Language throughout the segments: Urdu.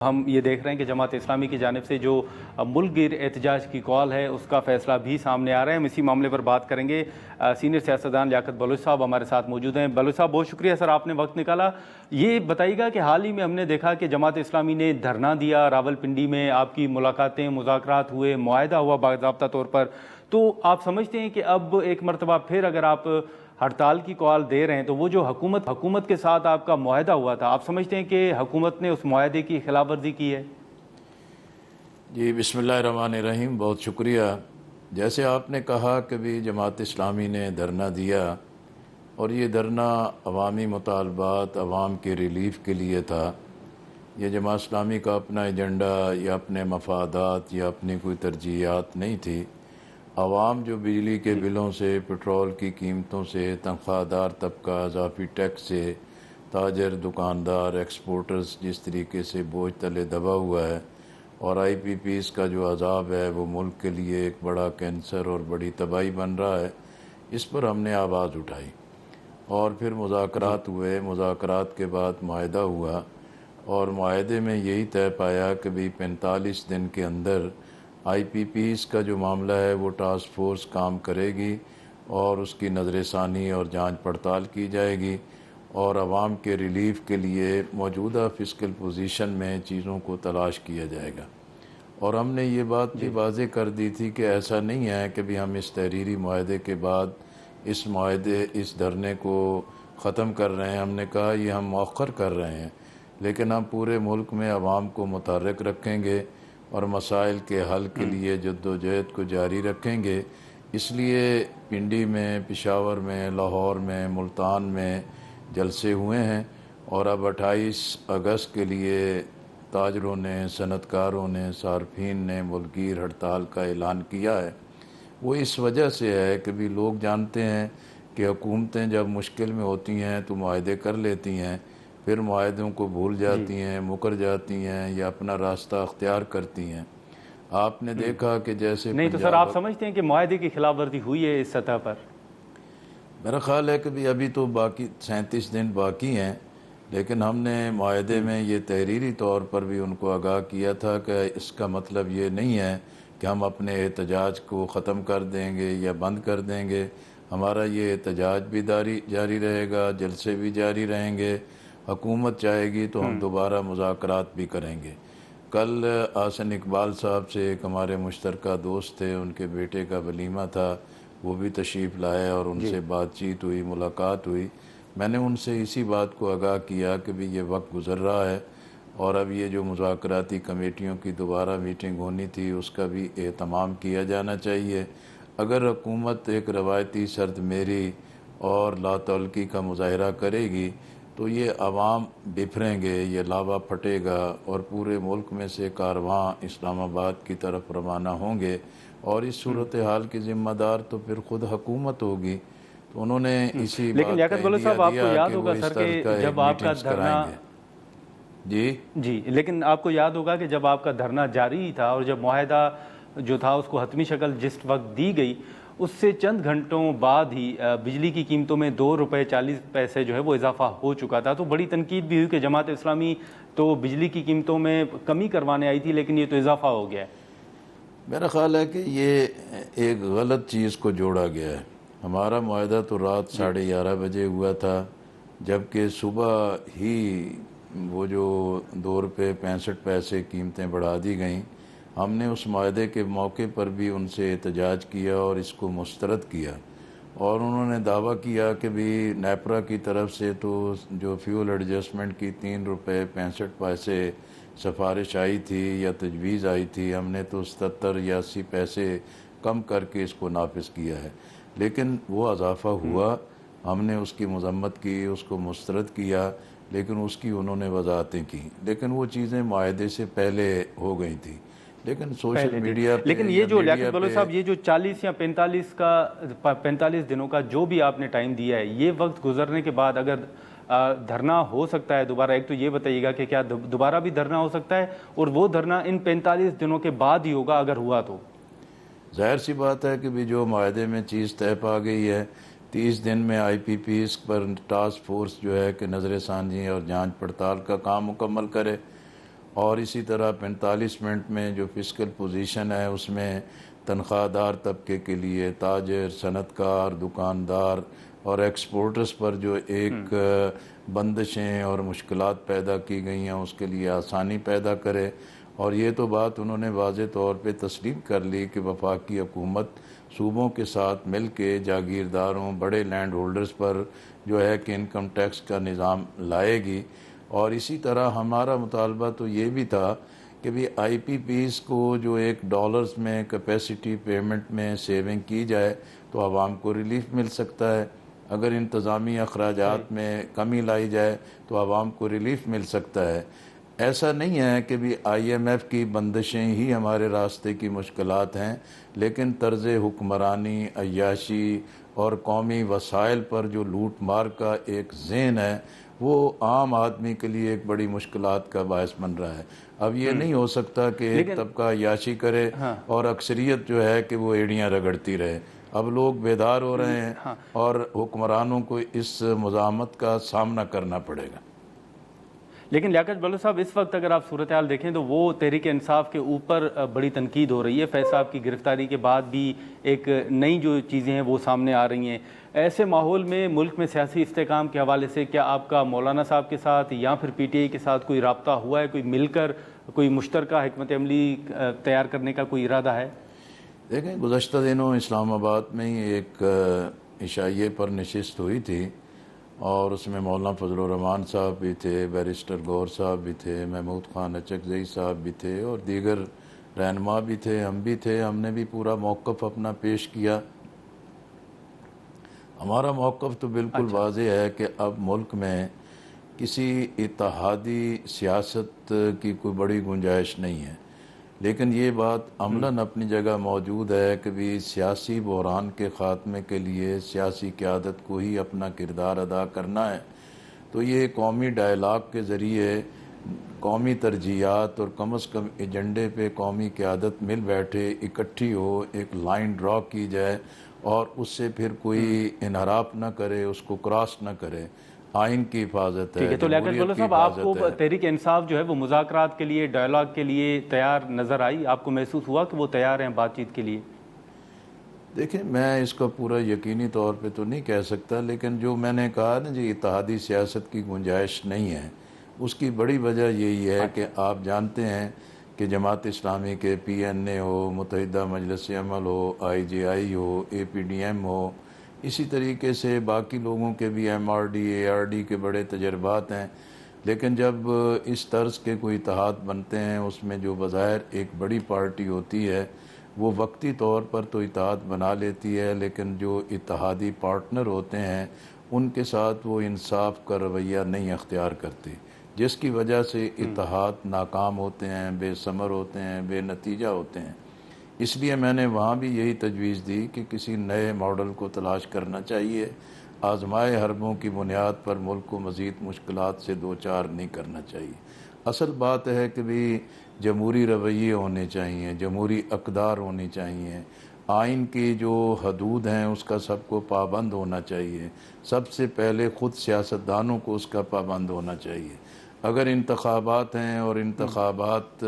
ہم یہ دیکھ رہے ہیں کہ جماعت اسلامی کی جانب سے جو ملک گیر احتجاج کی کال ہے اس کا فیصلہ بھی سامنے آ رہا ہے. ہم اسی معاملے پر بات کریں گے. سینئر سیاستدان لیاقت بلوچ صاحب ہمارے ساتھ موجود ہیں. بلوچ صاحب بہت شکریہ سر آپ نے وقت نکالا. یہ بتائیے گا کہ حال ہی میں ہم نے دیکھا کہ جماعت اسلامی نے دھرنا دیا راولپنڈی میں، آپ کی ملاقاتیں مذاکرات ہوئے، معاہدہ ہوا باضابطہ طور پر. تو آپ سمجھتے ہیں کہ اب ایک مرتبہ پھر اگر آپ ہڑتال کی کال دے رہے ہیں تو وہ جو حکومت کے ساتھ آپ کا معاہدہ ہوا تھا، آپ سمجھتے ہیں کہ حکومت نے اس معاہدے کی خلاف ورزی کی ہے؟ جی بسم اللہ الرحمن الرحیم، بہت شکریہ. جیسے آپ نے کہا کہ بھی جماعت اسلامی نے دھرنا دیا اور یہ دھرنا عوامی مطالبات عوام کے ریلیف کے لیے تھا. یہ جماعت اسلامی کا اپنا ایجنڈا یا اپنے مفادات یا اپنی کوئی ترجیحات نہیں تھی. عوام جو بجلی کے بلوں سے، پٹرول کی قیمتوں سے، تنخواہ دار طبقہ اضافی ٹیکس سے، تاجر، دکاندار، ایکسپورٹرز جس طریقے سے بوجھ تلے دبا ہوا ہے، اور آئی پی پیز کا جو عذاب ہے وہ ملک کے لیے ایک بڑا کینسر اور بڑی تباہی بن رہا ہے، اس پر ہم نے آواز اٹھائی. اور پھر مذاکرات ہوئے. مذاکرات کے بعد معاہدہ ہوا اور معاہدے میں یہی طے پایا کہ بھی 45 دن کے اندر آئی پی پیز کا جو معاملہ ہے وہ ٹاسک فورس کام کرے گی اور اس کی نظر ثانی اور جانچ پڑتال کی جائے گی اور عوام کے ریلیف کے لیے موجودہ فسکل پوزیشن میں چیزوں کو تلاش کیا جائے گا. اور ہم نے یہ بات بھی واضح کر دی تھی کہ ایسا نہیں ہے کہ بھی ہم اس تحریری معاہدے کے بعد اس دھرنے کو ختم کر رہے ہیں. ہم نے کہا یہ ہم مؤخر کر رہے ہیں، لیکن ہم پورے ملک میں عوام کو متحرک رکھیں گے اور مسائل کے حل کے لیے جدوجہد کو جاری رکھیں گے. اس لیے پنڈی میں، پشاور میں، لاہور میں، ملتان میں جلسے ہوئے ہیں اور اب 28 اگست کے لیے تاجروں نے، صنعت کاروں نے، صارفین نے ملک گیر ہڑتال کا اعلان کیا ہے. وہ اس وجہ سے ہے کہ بھی لوگ جانتے ہیں کہ حکومتیں جب مشکل میں ہوتی ہیں تو معاہدے کر لیتی ہیں، پھر معاہدوں کو بھول جاتی ہیں، مکر جاتی ہیں یا اپنا راستہ اختیار کرتی ہیں. آپ نے دیکھا کہ جیسے نہیں تو سر آپ سمجھتے ہیں کہ معاہدے کی خلاف ورزی ہوئی ہے اس سطح پر؟ میرا خیال ہے کہ بھی ابھی تو باقی 37 دن باقی ہیں، لیکن ہم نے معاہدے میں یہ تحریری طور پر بھی ان کو آگاہ کیا تھا کہ اس کا مطلب یہ نہیں ہے کہ ہم اپنے احتجاج کو ختم کر دیں گے یا بند کر دیں گے. ہمارا یہ احتجاج بھی جاری رہے گا، جلسے بھی جاری رہیں گے. حکومت چاہے گی تو ہم دوبارہ مذاکرات بھی کریں گے. کل آسن اقبال صاحب سے، ایک ہمارے مشترکہ دوست تھے، ان کے بیٹے کا ولیمہ تھا، وہ بھی تشریف لائے اور ان سے بات چیت ہوئی، ملاقات ہوئی. میں نے ان سے اسی بات کو آگاہ کیا کہ بھی یہ وقت گزر رہا ہے اور اب یہ جو مذاکراتی کمیٹیوں کی دوبارہ میٹنگ ہونی تھی اس کا بھی اہتمام کیا جانا چاہیے. اگر حکومت ایک روایتی سرد میری اور لا تعلقی کا مظاہرہ کرے گی تو یہ عوام بفریں گے، یہ لاوا پھٹے گا اور پورے ملک میں سے کارواں اسلام آباد کی طرف روانہ ہوں گے اور اس صورتحال کی ذمہ دار تو پھر خود حکومت ہوگی. تو انہوں نے اسی لیکن بات کا لیاقت بلوچ صاحب آپ کو یاد کہ وہ ہوگا اس سر طرح کہ کا ایک جب آپ کا میٹنگز دھرنا کرائیں گے. جی لیکن آپ کو یاد ہوگا کہ جب آپ کا دھرنا جاری ہی تھا اور جب معاہدہ جو تھا اس کو حتمی شکل جس وقت دی گئی، اس سے چند گھنٹوں بعد ہی بجلی کی قیمتوں میں 2 روپے 40 پیسے جو ہے وہ اضافہ ہو چکا تھا. تو بڑی تنقید بھی ہوئی کہ جماعت اسلامی تو بجلی کی قیمتوں میں کمی کروانے آئی تھی لیکن یہ تو اضافہ ہو گیا ہے. میرا خیال ہے کہ یہ ایک غلط چیز کو جوڑا گیا ہے. ہمارا معاہدہ تو رات 11:30 بجے ہوا تھا، جبکہ صبح ہی وہ جو 2 روپے 65 پیسے قیمتیں بڑھا دی گئیں. ہم نے اس معاہدے کے موقع پر بھی ان سے احتجاج کیا اور اس کو مسترد کیا اور انہوں نے دعویٰ کیا کہ بھی نیپرا کی طرف سے تو جو فیول ایڈجسٹمنٹ کی 3 روپے 65 پیسے سفارش آئی تھی یا تجویز آئی تھی، ہم نے تو 77 یا 80 پیسے کم کر کے اس کو نافذ کیا ہے. لیکن وہ اضافہ ہوا، ہم نے اس کی مذمت کی، اس کو مسترد کیا، لیکن اس کی انہوں نے وضاحتیں کی. لیکن وہ چیزیں معاہدے سے پہلے ہو گئی تھی. لیکن سوشل میڈیا پہ لیکن یہ جو لیاقت بلوچ صاحب یہ جو 40 یا 45 دنوں کا جو بھی آپ نے ٹائم دیا ہے، یہ وقت گزرنے کے بعد اگر دھرنا ہو سکتا ہے دوبارہ، ایک تو یہ بتائیے گا کہ کیا دوبارہ بھی دھرنا ہو سکتا ہے اور وہ دھرنا ان 45 دنوں کے بعد ہی ہوگا اگر ہوا تو؟ ظاہر سی بات ہے کہ بھی جو معاہدے میں چیز طے پا گئی ہے، 30 دن میں آئی پی پیز پر ٹاسک فورس جو ہے کہ نظر ثانی اور جانچ پڑتال کا کام مکمل کرے اور اسی طرح 45 منٹ میں جو فسکل پوزیشن ہے اس میں تنخواہ دار طبقے کے لیے تاجر، صنعت کار، دکاندار اور ایکسپورٹرز پر جو ایک بندشیں اور مشکلات پیدا کی گئی ہیں اس کے لیے آسانی پیدا کرے. اور یہ تو بات انہوں نے واضح طور پہ تسلیم کر لی کہ وفاقی حکومت صوبوں کے ساتھ مل کے جاگیرداروں، بڑے لینڈ ہولڈرز پر جو ہے کہ انکم ٹیکس کا نظام لائے گی. اور اسی طرح ہمارا مطالبہ تو یہ بھی تھا کہ بھی آئی پی پیز کو جو $1 میں کیپیسٹی پیمنٹ میں سیونگ کی جائے تو عوام کو ریلیف مل سکتا ہے. اگر انتظامی اخراجات میں کمی لائی جائے تو عوام کو ریلیف مل سکتا ہے. ایسا نہیں ہے کہ بھی آئی ایم ایف کی بندشیں ہی ہمارے راستے کی مشکلات ہیں، لیکن طرز حکمرانی، عیاشی اور قومی وسائل پر جو لوٹ مار کا ایک ذہن ہے وہ عام آدمی کے لیے ایک بڑی مشکلات کا باعث بن رہا ہے. اب یہ نہیں ہو سکتا کہ ایک طبقہ عیاشی کرے اور اکثریت جو ہے کہ وہ ایڑیاں رگڑتی رہے. اب لوگ بیدار ہو رہے ہیں اور حکمرانوں کو اس مزاحمت کا سامنا کرنا پڑے گا. لیکن لیاقت بلوچ صاحب، اس وقت اگر آپ صورتحال دیکھیں تو وہ تحریک انصاف کے اوپر بڑی تنقید ہو رہی ہے. فیض صاحب کی گرفتاری کے بعد بھی ایک نئی جو چیزیں ہیں وہ سامنے آ رہی ہیں. ایسے ماحول میں ملک میں سیاسی استحکام کے حوالے سے کیا آپ کا مولانا صاحب کے ساتھ یا پھر پی ٹی آئی کے ساتھ کوئی رابطہ ہوا ہے؟ کوئی مل کر کوئی مشترکہ حکمت عملی تیار کرنے کا کوئی ارادہ ہے؟ دیکھیں، گزشتہ دنوں اسلام آباد میں ہی ایک عشائیے پر نشست ہوئی تھی اور اس میں مولانا فضل الرحمان صاحب بھی تھے، بیرسٹر گور صاحب بھی تھے، محمود خان اچکزئی صاحب بھی تھے اور دیگر رہنما بھی تھے، ہم بھی تھے. ہم نے بھی پورا موقف اپنا پیش کیا. ہمارا موقف تو بالکل واضح ہے کہ اب ملک میں کسی اتحادی سیاست کی کوئی بڑی گنجائش نہیں ہے. لیکن یہ بات عملاً اپنی جگہ موجود ہے کہ بھی سیاسی بحران کے خاتمے کے لیے سیاسی قیادت کو ہی اپنا کردار ادا کرنا ہے. تو یہ قومی ڈائلاگ کے ذریعے قومی ترجیحات اور کم از کم ایجنڈے پہ قومی قیادت مل بیٹھے، اکٹھی ہو، ایک لائن ڈرا کی جائے اور اس سے پھر کوئی انحراف نہ کرے، اس کو کراس نہ کرے. آئین کی حفاظت ہے، تو لیاقت بلوچ صاحب، آپ کو تحریک انصاف جو ہے وہ مذاکرات کے لیے، ڈائلاگ کے لیے تیار نظر آئی؟ آپ کو محسوس ہوا کہ وہ تیار ہیں بات چیت کے لیے؟ دیکھیں، میں اس کا پورا یقینی طور پہ تو نہیں کہہ سکتا، لیکن جو میں نے کہا نا جی اتحادی سیاست کی گنجائش نہیں ہے، اس کی بڑی وجہ یہی ہے کہ آپ جانتے ہیں کہ جماعت اسلامی کے پی این اے ہو، متحدہ مجلس عمل ہو، آئی جے آئی ہو، اے پی ڈی ایم ہو، اسی طریقے سے باقی لوگوں کے بھی ایم آر ڈی، اے آر ڈی کے بڑے تجربات ہیں. لیکن جب اس طرز کے کوئی اتحاد بنتے ہیں اس میں جو بظاہر ایک بڑی پارٹی ہوتی ہے وہ وقتی طور پر تو اتحاد بنا لیتی ہے، لیکن جو اتحادی پارٹنر ہوتے ہیں ان کے ساتھ وہ انصاف کا رویہ نہیں اختیار کرتی، جس کی وجہ سے اتحاد ناکام ہوتے ہیں، بے ثمر ہوتے ہیں، بے نتیجہ ہوتے ہیں. اس لیے میں نے وہاں بھی یہی تجویز دی کہ کسی نئے ماڈل کو تلاش کرنا چاہیے. آزمائے حربوں کی بنیاد پر ملک کو مزید مشکلات سے دوچار نہیں کرنا چاہیے. اصل بات ہے کہ بھی جمہوری رویے ہونے چاہیے، جمہوری اقدار ہونی چاہیے، آئین کی جو حدود ہیں اس کا سب کو پابند ہونا چاہیے. سب سے پہلے خود سیاستدانوں کو اس کا پابند ہونا چاہیے. اگر انتخابات ہیں اور انتخابات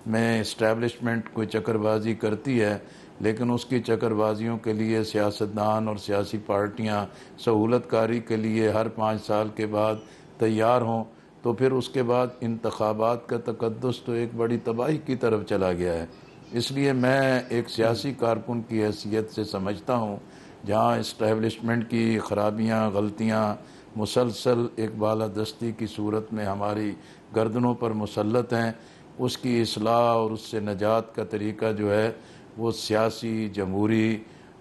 میں اسٹیبلشمنٹ کوئی چکر بازی کرتی ہے، لیکن اس کی چکر بازیوں کے لیے سیاستدان اور سیاسی پارٹیاں سہولت کاری کے لیے ہر 5 سال کے بعد تیار ہوں، تو پھر اس کے بعد انتخابات کا تقدس تو ایک بڑی تباہی کی طرف چلا گیا ہے. اس لیے میں ایک سیاسی کارکن کی حیثیت سے سمجھتا ہوں جہاں اسٹیبلشمنٹ کی خرابیاں، غلطیاں مسلسل ایک بالادستی کی صورت میں ہماری گردنوں پر مسلط ہیں، اس کی اصلاح اور اس سے نجات کا طریقہ جو ہے وہ سیاسی جمہوری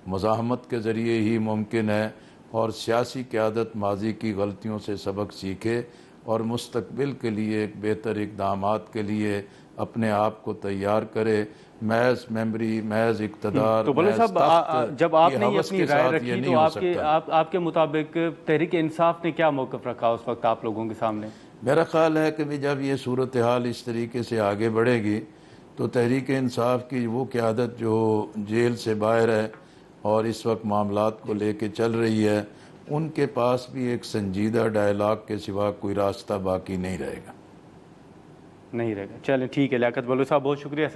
مزاحمت کے ذریعے ہی ممکن ہے. اور سیاسی قیادت ماضی کی غلطیوں سے سبق سیکھے اور مستقبل کے لیے ایک بہتر اقدامات کے لیے اپنے آپ کو تیار کرے. محض میموری، محض اقتدار، تو بلوچ محض صاحب، تخت جب آپ کی نے ہوس اپنی کے رائے ساتھ یہ رکھی نہیں تو ہو سکتا. آپ کے مطابق تحریک انصاف نے کیا موقف رکھا اس وقت آپ لوگوں کے سامنے؟ میرا خیال ہے کہ جب یہ صورتحال اس طریقے سے آگے بڑھے گی تو تحریک انصاف کی وہ قیادت جو جیل سے باہر ہے اور اس وقت معاملات کو لے کے چل رہی ہے، ان کے پاس بھی ایک سنجیدہ ڈائلاگ کے سوا کوئی راستہ باقی نہیں رہے گا. نہیں رہے گا. چلیں ٹھیک ہے لیاقت بلوچ صاحب، بہت شکریہ.